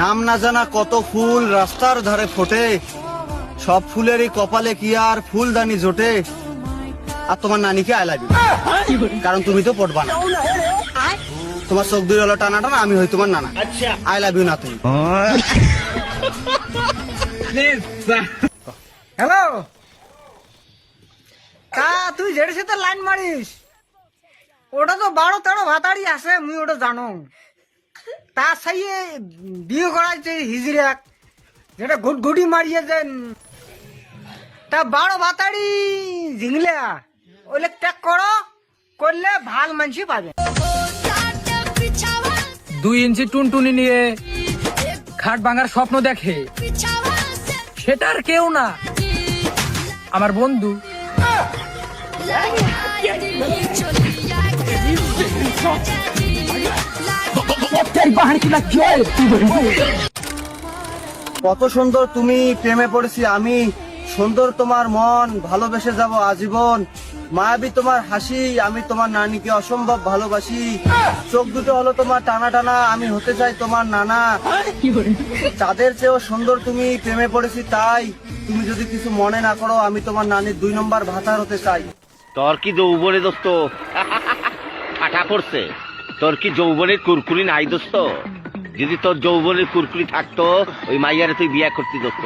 নাম না জানা কত ফুল রাস্তার ধারে ফোটে, সব ফুলেরই কপালে কি আর ফুলদানি জোটে। আর তোমার নানিকে আই লাভ ইউ, কারণ তুমি তো পটবা না। তোমার চোখ দুই হলো টানা টানা, আমি হই তোমার নানা। আই লাভ ইউ না তুমি। হ্যালো, তা তুই যেটার সাথে লাইন মারিস ওটা তো 12-13 ভাতাড়ি আছে, মুই ওটা জানো। তা সেই বিয়ে করাইছে হিজড়াক, যেটা গুটি মারিয়ে দেন, তা 12 ভাতাড়ি ঝিংলা ওইলে ত্যাগ করো, করলে ভাল মানসি পাবে। 2 ইঞ্চি টুনটুনি নিয়ে খাট ভাঙার স্বপ্ন দেখে, সেটা আর কেউ না, আমার বন্ধু। কত সুন্দর তুমি, প্রেমে পড়েছি আমি, সুন্দর তোমার মন, ভালোবেসে যাব আজীবন। মায়াবী তোমার হাসি, আমি তোমার নানিকে অসম্ভব ভালোবাসি। চোখ দুটো হলো তোমার টানা টানা, আমি হতে চাই তোমার নানা। চাঁদের চেয়েও সুন্দর তুমি, প্রেমে পড়েছি তাই। তুমি যদি কিছু মনে না করো, আমি তোমার নানির 2 নম্বর ভাতার হতে চাই। তোর কি যৌবনে দোস্ত ফাটা পড়ছে? তোর কি যৌবনের কুরকুরি নাই দোস্ত? যদি তোর যৌবনের কুরকুরি থাকতো, ওই মাইয়ারে তুই বিয়া করতি দোস্ত।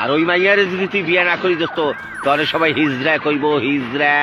আর ওই মাইয়ারে যদি তুই বিয়া না করি দোস্ত, তোরে সবাই হিজড়া কইব, হিজড়া।